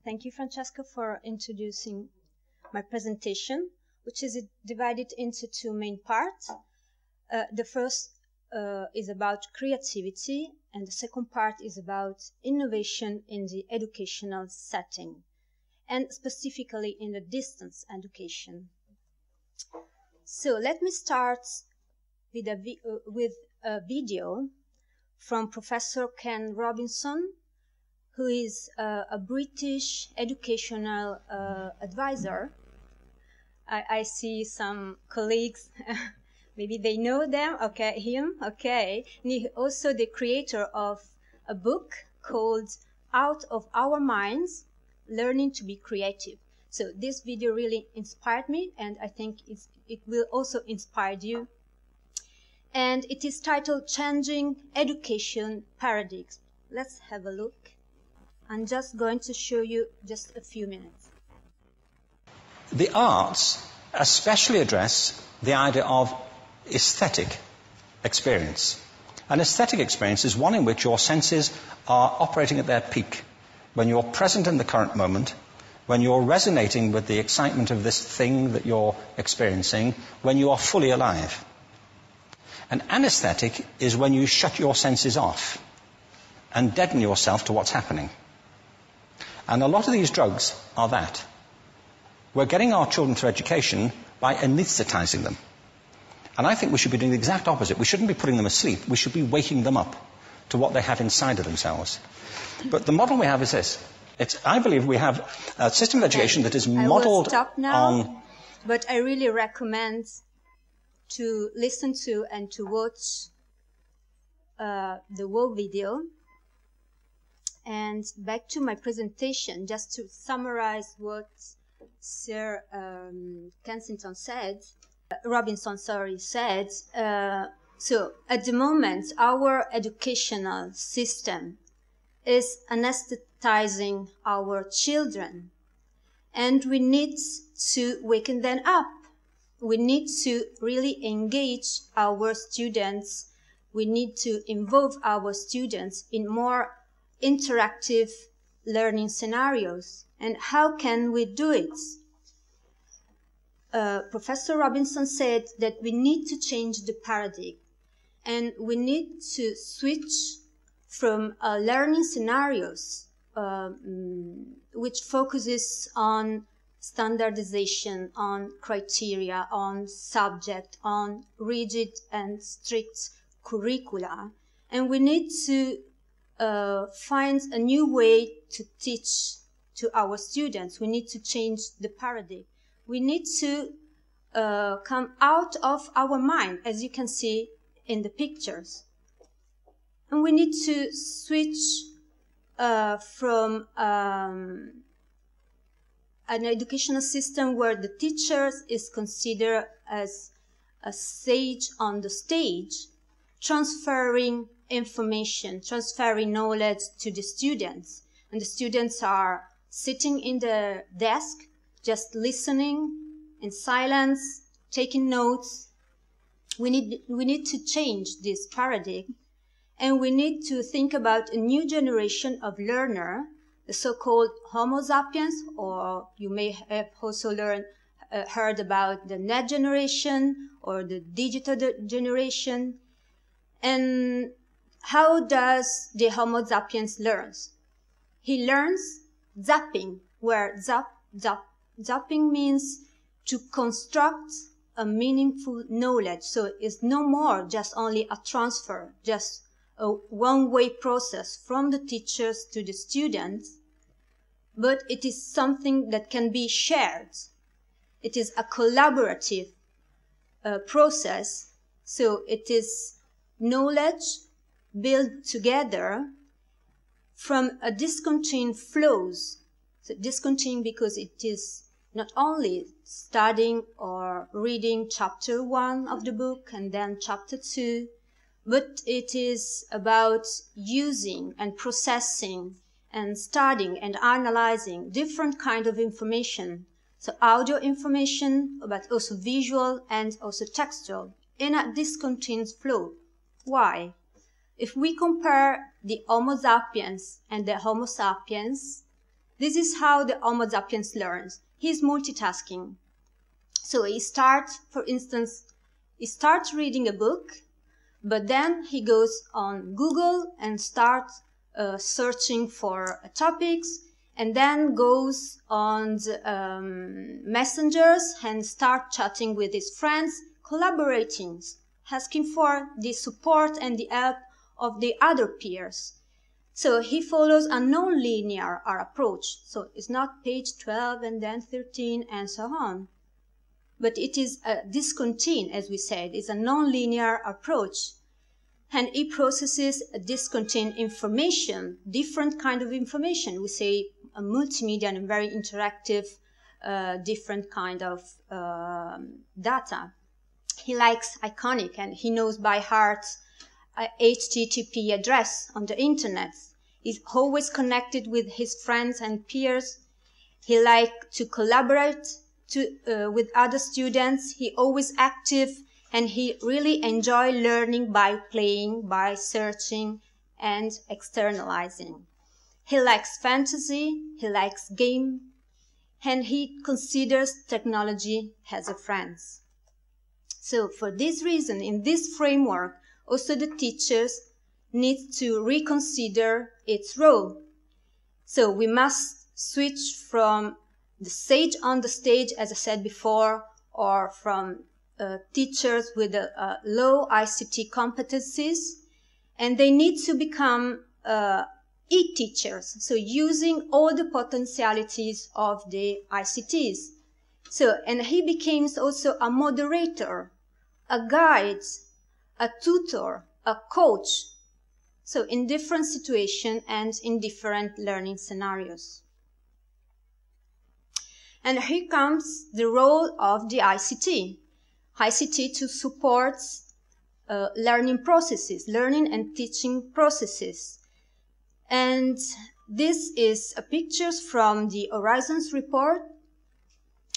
Thank you, Francesca, for introducing my presentation, which is divided into two main parts. The first is about creativity, and the second part is about innovation in the educational setting, and specifically in the distance education. So let me start with a video from Professor Ken Robinson, who is a British educational advisor. I see some colleagues, maybe they know them, okay, him, okay. And he's also the creator of a book called Out of Our Minds, Learning to be Creative. So this video really inspired me, and I think it will also inspire you. And it is titled Changing Education Paradigms. Let's have a look. I'm just going to show you just a few minutes. The arts especially address the idea of aesthetic experience. An aesthetic experience is one in which your senses are operating at their peak, when you're present in the current moment, when you're resonating with the excitement of this thing that you're experiencing, when you are fully alive. An anesthetic is when you shut your senses off and deaden yourself to what's happening. And a lot of these drugs are that. We're getting our children through education by anesthetizing them. And I think we should be doing the exact opposite. We shouldn't be putting them asleep. We should be waking them up to what they have inside of themselves. But the model we have is this. I believe we have a system of education that is modeled on... But I really recommend to listen to and to watch the whole video. And back to my presentation, just to summarize what Sir Robinson said. So at the moment, our educational system is anesthetizing our children, and we need to waken them up. We need to really engage our students. We need to involve our students in more interactive learning scenarios. And how can we do it? Professor Robinson said that we need to change the paradigm, and we need to switch from learning scenarios which focuses on standardization, on criteria, on subject, on rigid and strict curricula, and we need to find a new way to teach to our students. We need to change the paradigm. We need to come out of our mind, as you can see in the pictures. And we need to switch from an educational system where the teacher is considered as a sage on the stage, transferring information, transferring knowledge to the students. And the students are sitting in the desk, just listening in silence, taking notes. We need to change this paradigm, and we need to think about a new generation of learner, the so-called Homo sapiens, or you may have also heard about the net generation or the digital generation. And how does the Homo sapiens learn? He learns zapping, where zapping means to construct a meaningful knowledge. So it's no more just only a transfer, just a one-way process from the teachers to the students, but it is something that can be shared. It is a collaborative process. So it is knowledge built together from a discontinued flows. So discontinued because it is not only studying or reading chapter 1 of the book and then chapter 2, but it is about using and processing and studying and analyzing different kinds of information. So audio information, but also visual and also textual, in a discontinuous flow. Why? If we compare the Homo sapiens and the Homo sapiens, This is how the Homo sapiens learns. He's multitasking. So he starts, for instance, he starts reading a book, but then he goes on Google and starts searching for topics, and then goes on the, messengers and start chatting with his friends, collaborating, asking for the support and the help of the other peers. So he follows a non-linear approach. So it's not page 12 and then 13 and so on. But it is a discontinuous, as we said, it's a non-linear approach. And he processes a discontinuous information, different kind of information. We say a multimedia and a very interactive, different kind of data. He likes iconic, and he knows by heart a HTTP address on the internet. He's always connected with his friends and peers. He likes to collaborate with other students. He always active, and he really enjoys learning by playing, by searching and externalizing. He likes fantasy, he likes game, and he considers technology as a friend. So for this reason, in this framework, also the teachers need to reconsider its role. So we must switch from the sage on the stage, as I said before, or from teachers with low ICT competencies, and they need to become e-teachers, so using all the potentialities of the ICTs. So, and he becomes also a moderator, a guide, a tutor, a coach, so in different situations and in different learning scenarios. And here comes the role of the ICT. ICT to support learning processes, learning and teaching processes. And this is a pictures from the Horizons report,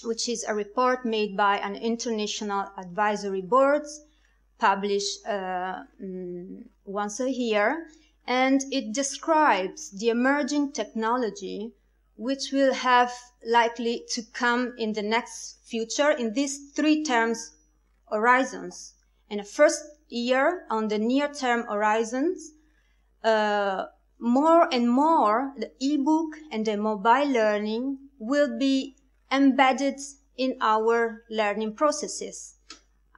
which is a report made by an international advisory board, published once a year, and it describes the emerging technology which will have likely to come in the next future in these 3 terms horizons. In the first year, on the near-term horizons, more and more the e-book and the mobile learning will be embedded in our learning processes.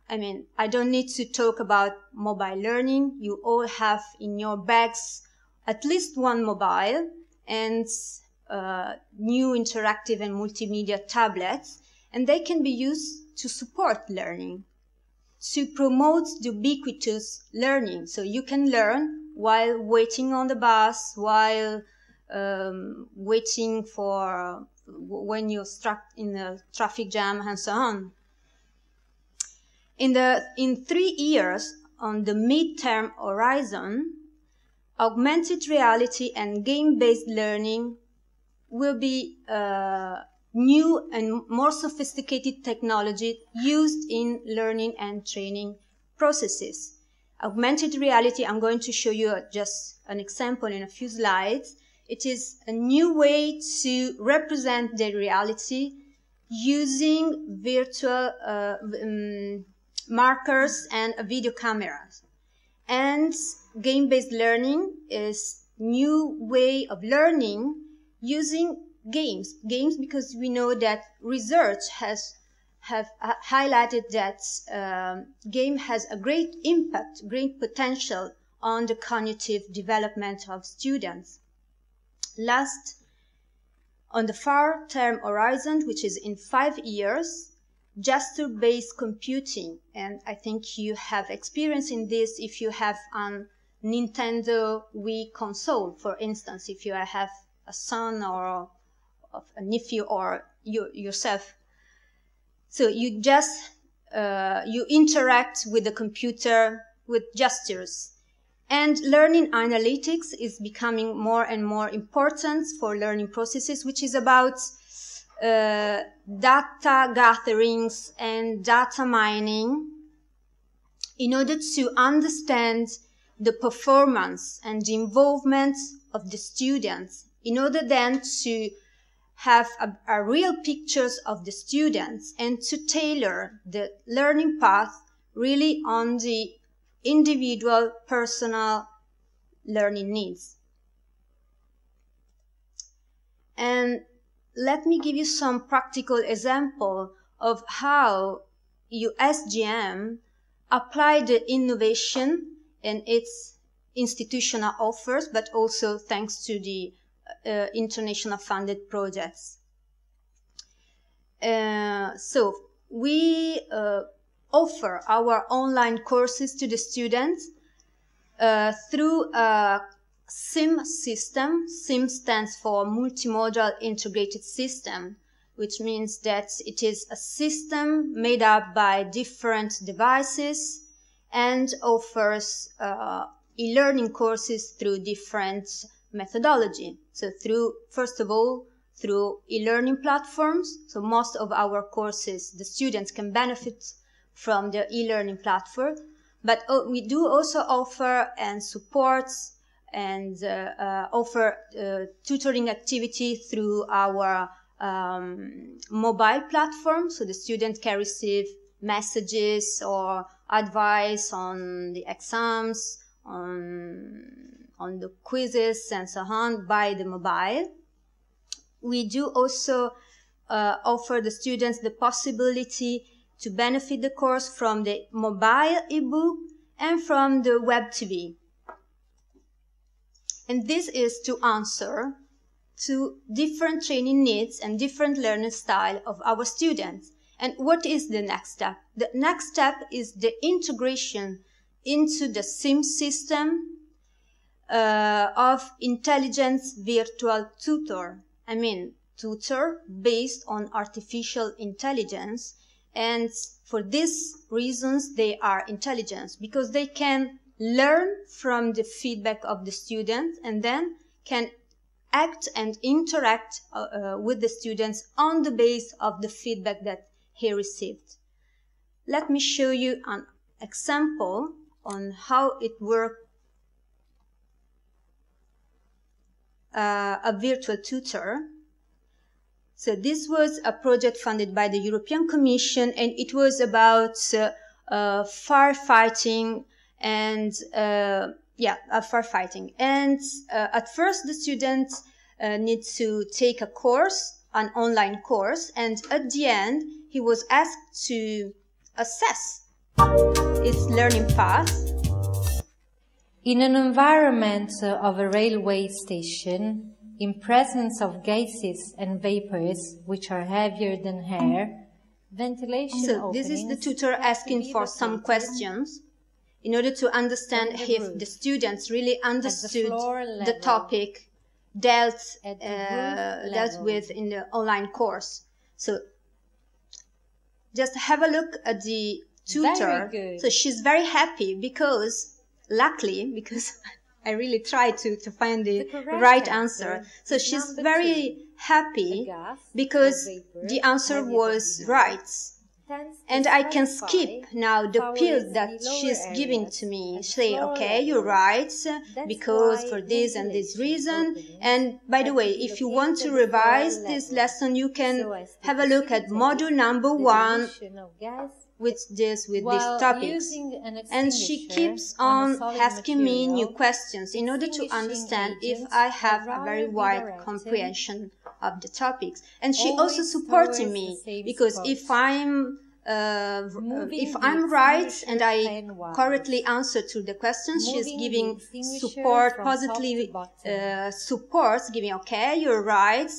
I mean, I don't need to talk about mobile learning. You all have in your bags at least one mobile and new interactive and multimedia tablets, and they can be used to support learning, to promote the ubiquitous learning. So you can learn while waiting on the bus, while waiting for when you're stuck in a traffic jam and so on. In 3 years, on the mid-term horizon, augmented reality and game-based learning will be new and more sophisticated technology used in learning and training processes. Augmented reality, I'm going to show you just an example in a few slides. It is a new way to represent the reality using virtual markers and video cameras. And game-based learning is new way of learning using games because we know that research have highlighted that game has a great impact, great potential on the cognitive development of students. Last, on the far-term horizon, which is in 5 years, gesture-based computing, and I think you have experience in this if you have a Nintendo Wii console, for instance, if you have a son or a nephew or yourself. So you just you interact with the computer with gestures. And learning analytics is becoming more and more important for learning processes, which is about data gatherings and data mining in order to understand the performance and the involvement of the students, in order then to have a real pictures of the students and to tailor the learning path really on the individual personal learning needs. And let me give you some practical example of how USGM applied the innovation in its institutional offers, but also thanks to the international funded projects. So we offer our online courses to the students through a SIM system. SIM stands for Multimodal Integrated System, which means that it is a system made up by different devices and offers e-learning courses through different methodology. So first of all, through e-learning platforms. So most of our courses, the students can benefit from the e-learning platform, but we do also offer and support and offer tutoring activity through our mobile platform. So the student can receive messages or advice on the exams, on the quizzes and so on by the mobile. We do also offer the students the possibility to benefit the course from the mobile ebook and from the web TV. And this is to answer to different training needs and different learning style of our students. And what is the next step? The next step is the integration into the SIM system of intelligent virtual tutor. I mean, tutor based on artificial intelligence. And for these reasons, they are intelligent because they can learn from the feedback of the student and then can act and interact with the students on the basis of the feedback that he received. Let me show you an example on how it works. A virtual tutor. So this was a project funded by the European Commission, and it was about firefighting and firefighting. And at first the students need to take a course, an online course, and at the end he was asked to assess its learning path. In an environment of a railway station, in presence of gases and vapors which are heavier than air, ventilation So this is the tutor asking for some questions in order to understand if the students really understood the topic dealt with in the online course. So just have a look at the tutor. So she's very happy because luckily, because I really tried to find the right answer. So she's very happy because the answer was right. And I can skip now the pill that she's giving to me. Say, okay, you're right, because for this and this reason. And by the way, if you want to revise this lesson, you can have a look at module number 1, which deals with these topics. And she keeps on asking me new questions in order to understand if I have a very wide comprehension of the topics. And she also supporting me, because if I'm right and I correctly answer to the questions, she's giving support, positively supports, giving, okay, you're right,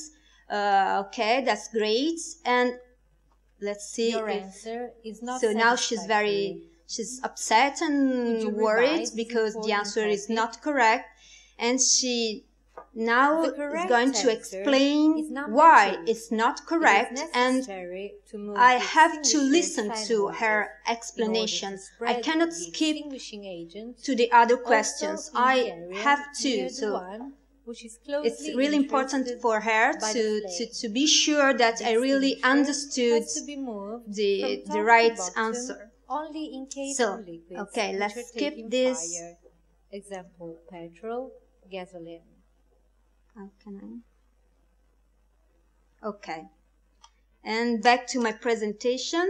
okay, that's great, and let's see. Your answer is not so now she's upset and worried because the answer is not correct, and she now is going to explain why it's not correct, and I have to listen to her explanation. I cannot skip to the other questions. I have to. So it's really important for her to be sure that I really understood the right answer. So, okay, let's skip this. Example, petrol, gasoline. How can Okay. And back to my presentation.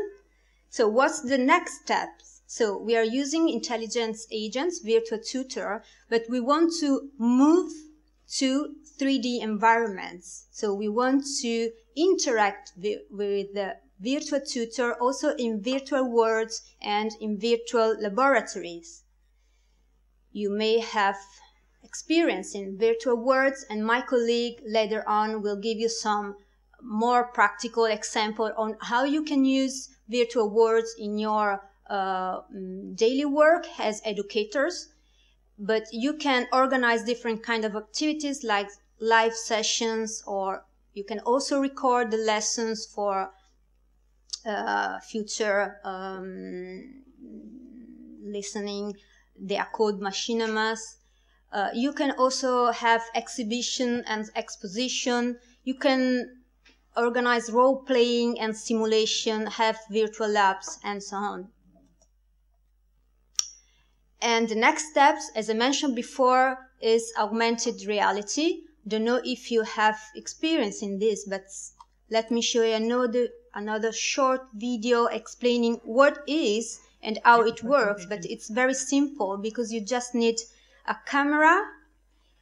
So what's the next steps? So we are using intelligence agents, virtual tutor, but we want to move to 3D environments. So we want to interact with the virtual tutor also in virtual worlds and in virtual laboratories. You may have experience in virtual worlds, and my colleague later on will give you some more practical example on how you can use virtual worlds in your daily work as educators. But you can organize different kind of activities like live sessions, or you can also record the lessons for future listening. They are called machinimas. You can also have exhibition and exposition. You can organize role-playing and simulation, have virtual labs, and so on. And the next steps, as I mentioned before, is augmented reality. Don't know if you have experience in this, but let me show you another short video explaining what is and how it works. But it's very simple because you just need a camera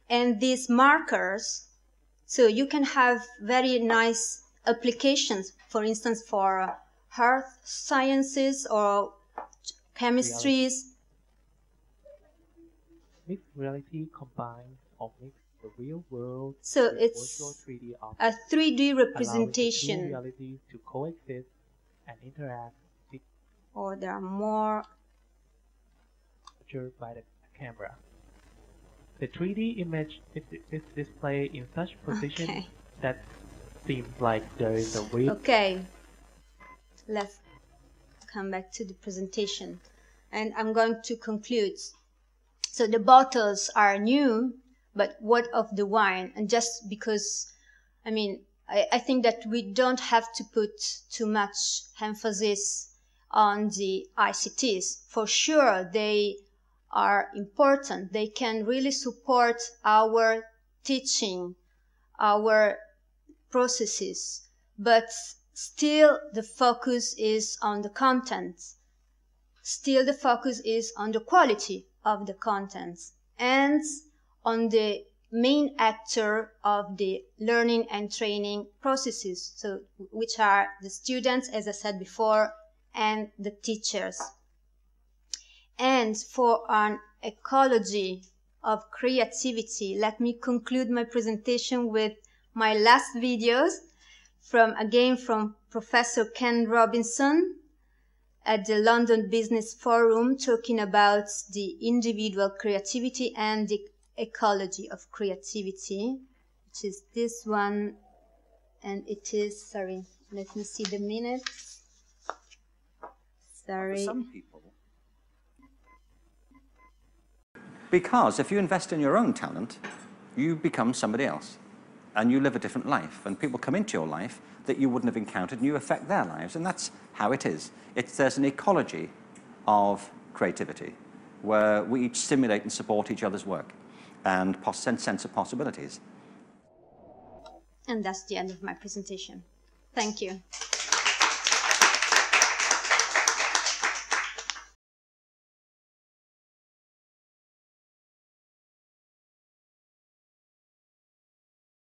and these markers. So you can have very nice applications, for instance, for earth sciences or chemistries. Mixed reality combines or mixes the real world so with it's virtual 3D objects, a 3D representation. allowing the two realities to coexist and interact, Or there are more captured by the camera. The 3D image is displayed in such position that seems like there is a real. Okay, let's come back to the presentation, and I'm going to conclude. So the bottles are new, but what of the wine? And just because, I mean, I think that we don't have to put too much emphasis on the ICTs. For sure, they are important. They can really support our teaching, our processes, but still the focus is on the content. Still the focus is on the quality of the contents and on the main actor of the learning and training processes, so which are the students, as I said before, and the teachers. And for an ecology of creativity, let me conclude my presentation with my last videos from Professor Ken Robinson at the London Business Forum, talking about the individual creativity and the ecology of creativity, which is this one, and it is, sorry, let me see the minutes. Sorry. For some people, because if you invest in your own talent, you become somebody else, and you live a different life, and people come into your life that you wouldn't have encountered, and you affect their lives, and that's how it is. There's an ecology of creativity where we each stimulate and support each other's work and sense of possibilities. And that's the end of my presentation. Thank you.